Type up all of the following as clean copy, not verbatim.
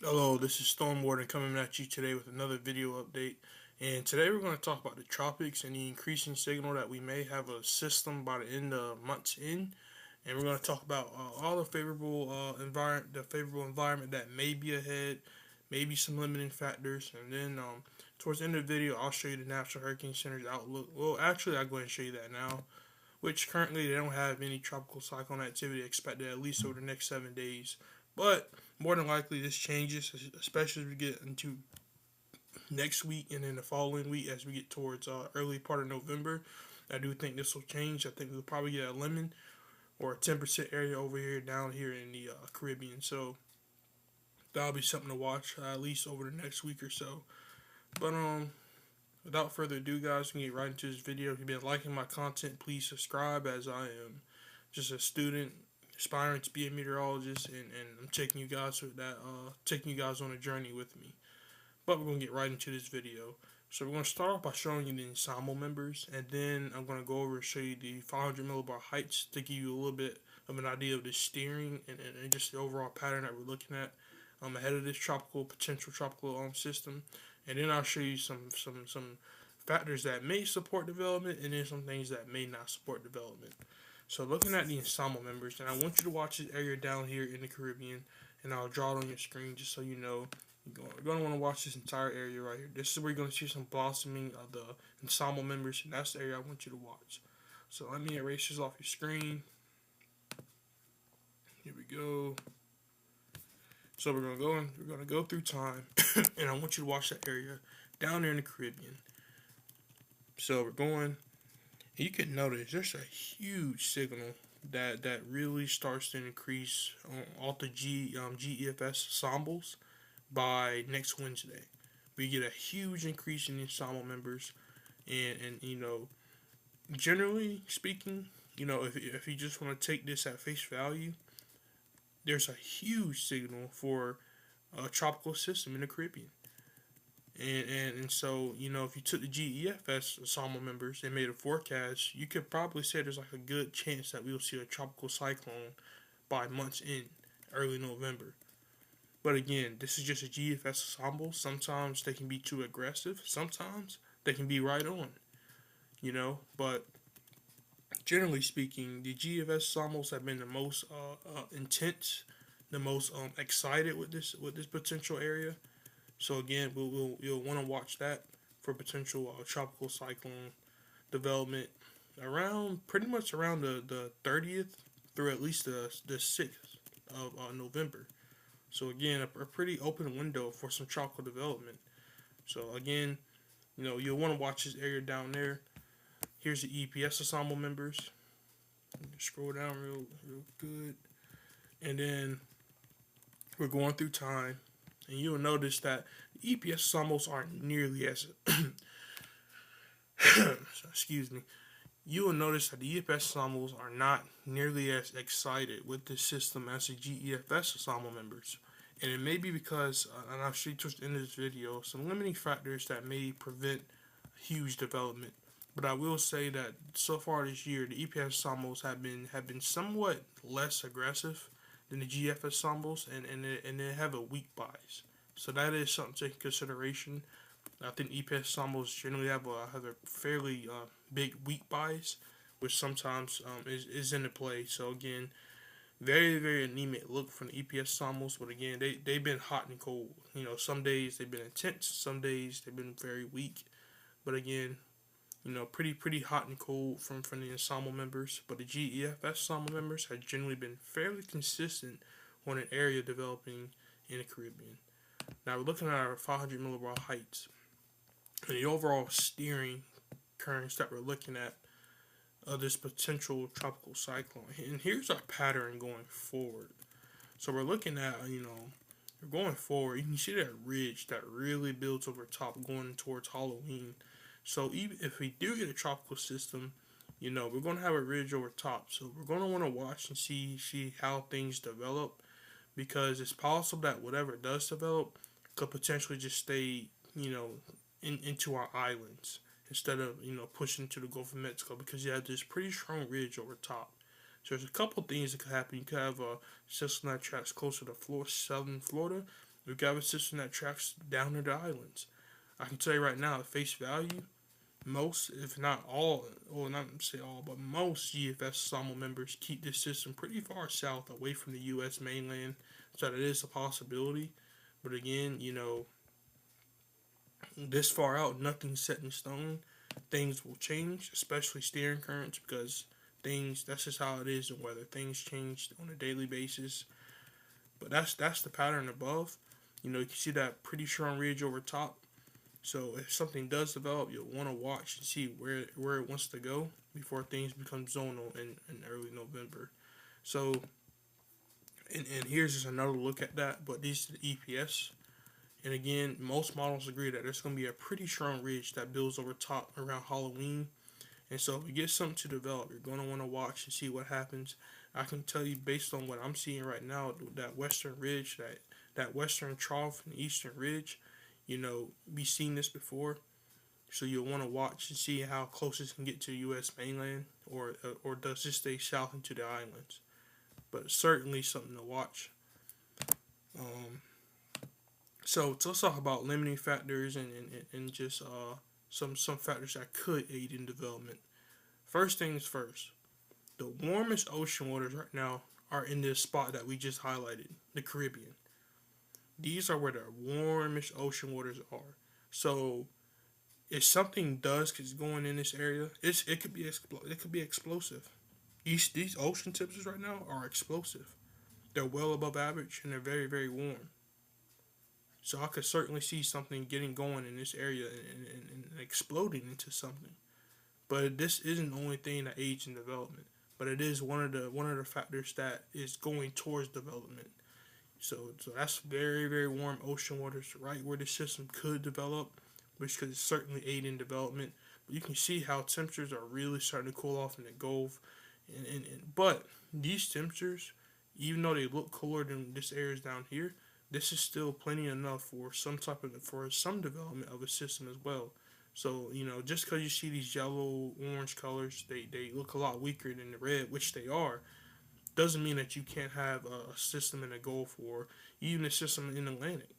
Hello, this is Storm Warden coming at you today with another video update. And today we're going to talk about the tropics and the increasing signal that we may have a system by the end of month's end. And we're going to talk about all the favorable environment that may be ahead, maybe some limiting factors, and then towards the end of the video, I'll show you the National Hurricane Center's outlook. Well, actually, I'll go ahead and show you that now. Which currently they don't have any tropical cyclone activity expected at least over the next 7 days. But more than likely, this changes, especially as we get into next week and then the following week as we get towards early part of November. I do think this will change. I think we'll probably get a lemon or a 10% area over here down here in the Caribbean. So that'll be something to watch at least over the next week or so. But without further ado, guys, we can get right into this video. If you've been liking my content, please subscribe, as I am just a student aspiring to be a meteorologist, and I'm taking you guys with that, taking you guys on a journey with me. But we're gonna get right into this video. So we're gonna start off by showing you the ensemble members, and then I'm gonna go over and show you the 500 millibar heights to give you a little bit of an idea of the steering and just the overall pattern that we're looking at ahead of this potential tropical system. And then I'll show you some factors that may support development, and then some things that may not support development. So looking at the ensemble members, and I want you to watch this area down here in the Caribbean, and I'll draw it on your screen just so you know. You're going to want to watch this entire area right here. This is where you're going to see some blossoming of the ensemble members, and that's the area I want you to watch. So let me erase this off your screen. Here we go. So we're gonna go through time, and I want you to watch that area down there in the Caribbean. So we're going. You can notice there's a huge signal that really starts to increase off the GEFS ensembles by next Wednesday. We get a huge increase in the ensemble members, and generally speaking, if you just want to take this at face value, there's a huge signal for a tropical system in the Caribbean. And so, if you took the GEFS ensemble members and made a forecast, you could probably say there's like a good chance that we'll see a tropical cyclone by month's end, early November. But again, this is just a GFS ensemble. Sometimes they can be too aggressive. Sometimes they can be right on. But generally speaking, the GFS ensembles have been the most intense, the most excited with this potential area. So again, you'll want to watch that for potential tropical cyclone development around pretty much around the 30th through at least the 6th of November. So again, a pretty open window for some tropical development. So again, you'll want to watch this area down there. Here's the EPS ensemble members. Scroll down real good, and then we're going through time, and you'll notice that the EPS ensembles aren't nearly as excuse me. You will notice that the EFS ensembles are not nearly as excited with this system as the GEFS ensemble members. And it may be because, and I'll show you towards the end of this video, some limiting factors that may prevent huge development. But I will say that so far this year, the EPS ensembles have been somewhat less aggressive than the GFS ensembles, and they have a weak bias. So that is something to take into consideration. I think EPS ensembles generally have a fairly big weak bias, which sometimes is into play. So again, very very anemic look from the EPS ensembles, but again they've been hot and cold. Some days they've been intense, some days they've been very weak. But again, pretty hot and cold from the ensemble members. But the GEFS ensemble members have generally been fairly consistent on an area developing in the Caribbean. Now we're looking at our 500 millibar heights. And the overall steering currents that we're looking at of this potential tropical cyclone. And here's our pattern going forward. So we're looking at, we're going forward. You can see that ridge that really builds over top going towards Halloween. So even if we do get a tropical system, we're going to have a ridge over top. So we're going to want to watch and see how things develop, because it's possible that whatever does develop could potentially just stay, into our islands instead of pushing to the Gulf of Mexico, because you have this pretty strong ridge over top. So there's a couple things that could happen. You could have a system that tracks closer to southern Florida, We've got a system that tracks down to the islands. I can tell you right now, at face value, most, if not all, or not say all, but most GFS SAML members keep this system pretty far south, away from the U.S. mainland, so that is a possibility. But again, this far out, nothing's set in stone. Things will change, especially steering currents, because that's just how it is in weather. Things change on a daily basis. But that's the pattern above. You can see that pretty strong ridge over top. So if something does develop, you'll want to watch and see where it wants to go before things become zonal in early November. So, and here's just another look at that. But these are the EPS. And again, most models agree that there's going to be a pretty strong ridge that builds over top around Halloween. And so if we get something to develop, you're going to want to watch and see what happens. I can tell you, based on what I'm seeing right now, that western ridge, that western trough and eastern ridge, we've seen this before. So you'll want to watch and see how close it can get to the U.S. mainland, or does it stay south into the islands. But it's certainly something to watch. So let's talk about limiting factors and just some factors that could aid in development. First things first, the warmest ocean waters right now are in this spot that we just highlighted, the Caribbean. These are where the warmest ocean waters are. So if something does is going in this area, it could be explosive. These ocean temperatures right now are explosive. They're well above average and they're very, very warm. So I could certainly see something getting going in this area and exploding into something. But this isn't the only thing that aids in development. But it is one of the factors that is going towards development. So that's very, very warm ocean waters, right where the system could develop, which could certainly aid in development. But you can see how temperatures are really starting to cool off in the Gulf. But these temperatures, even though they look cooler than this areas down here, this is still plenty enough for some development of a system as well. So just because you see these yellow, orange colors, they look a lot weaker than the red, which they are. Doesn't mean that you can't have a system in the Gulf or even a system in the Atlantic.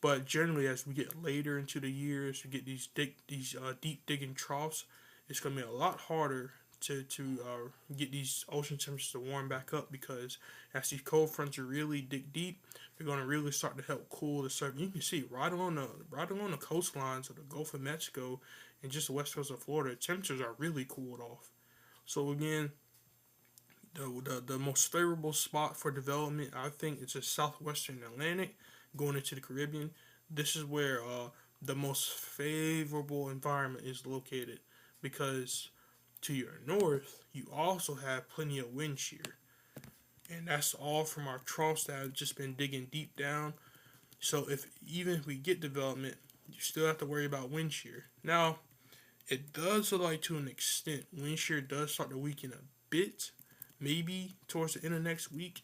But generally, as we get later into the years, we get these deep digging troughs. It's going to be a lot harder to get these ocean temperatures to warm back up, because as these cold fronts are really dig deep, they're going to really start to help cool the surface. You can see right along the coastlines of the Gulf of Mexico and just the west coast of Florida, temperatures are really cooled off. So again, the most favorable spot for development, I think, is the southwestern Atlantic going into the Caribbean. This is where the most favorable environment is located, because to your north, you also have plenty of wind shear. And that's all from our troughs that have just been digging deep down. So even if we get development, you still have to worry about wind shear. Now, it does look like, to an extent, wind shear does start to weaken a bit, maybe towards the end of next week.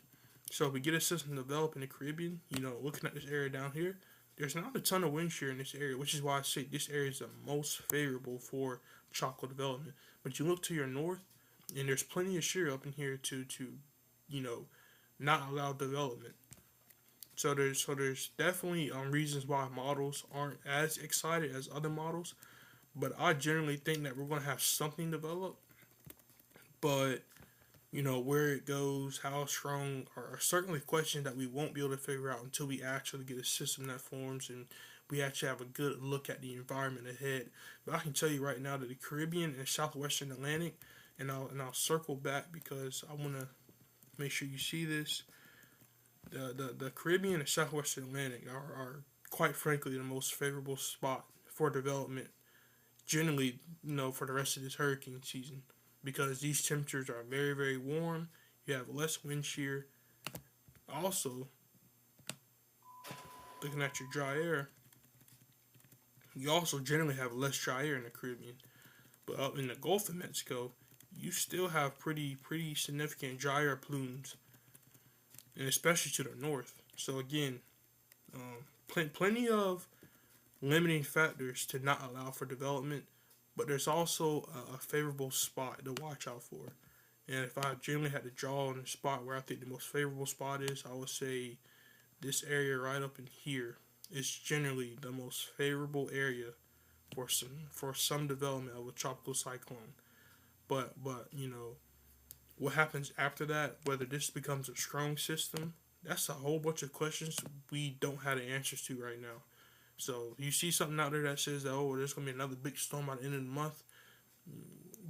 So if we get a system developed in the Caribbean, looking at this area down here, there's not a ton of wind shear in this area, which is why I say this area is the most favorable for tropical development. But you look to your north, and there's plenty of shear up in here to not allow development. So there's definitely reasons why models aren't as excited as other models. But I generally think that we're going to have something develop. But where it goes, how strong, are certainly questions that we won't be able to figure out until we actually get a system that forms and we actually have a good look at the environment ahead. But I can tell you right now that the Caribbean and southwestern Atlantic, and I'll circle back because I want to make sure you see this. The Caribbean and southwestern Atlantic are quite frankly the most favorable spot for development, generally, for the rest of this hurricane season, because these temperatures are very, very warm. You have less wind shear. Also, looking at your dry air, you also generally have less dry air in the Caribbean. But up in the Gulf of Mexico, you still have pretty significant dry air plumes, and especially to the north. So again, plenty of limiting factors to not allow for development, but there's also a favorable spot to watch out for. And if I generally had to draw on a spot where I think the most favorable spot is, I would say this area right up in here is generally the most favorable area for some development of a tropical cyclone. But you know what happens after that, whether this becomes a strong system, that's a whole bunch of questions we don't have the answers to right now. So you see something out there that says that, oh, there's gonna be another big storm by the end of the month,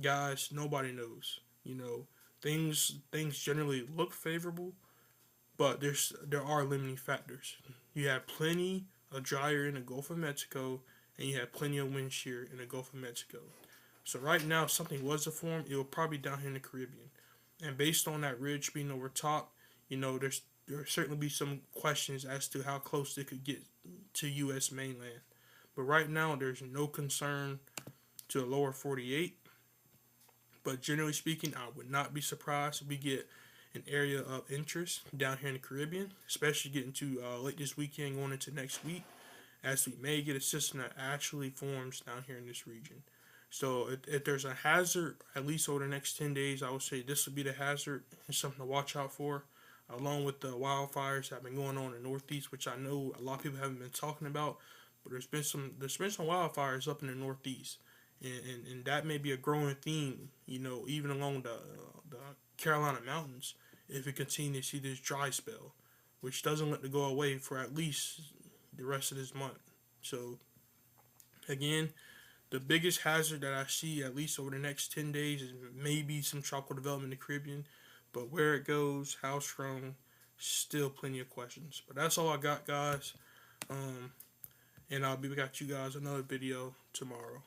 guys. Nobody knows. You know, things generally look favorable, but there are limiting factors. You have plenty of dry air in the Gulf of Mexico, and you have plenty of wind shear in the Gulf of Mexico. So right now, if something was to form, it will probably be down here in the Caribbean. And based on that ridge being over top, there certainly be some questions as to how close it could get to U.S. mainland. But right now, there's no concern to the lower 48. But generally speaking, I would not be surprised if we get an area of interest down here in the Caribbean, especially getting to late this weekend, going into next week, as we may get a system that actually forms down here in this region. So if there's a hazard, at least over the next 10 days, I would say this would be the hazard and something to watch out for, along with the wildfires that have been going on in the Northeast, which I know a lot of people haven't been talking about, but there's been some wildfires up in the Northeast, and that may be a growing theme, even along the Carolina mountains, if we continue to see this dry spell, which doesn't let it go away for at least the rest of this month. So again, the biggest hazard that I see, at least over the next 10 days, is maybe some tropical development in the Caribbean. But where it goes, how strong, still plenty of questions. But that's all I got, guys. And I'll be back at you guys another video tomorrow.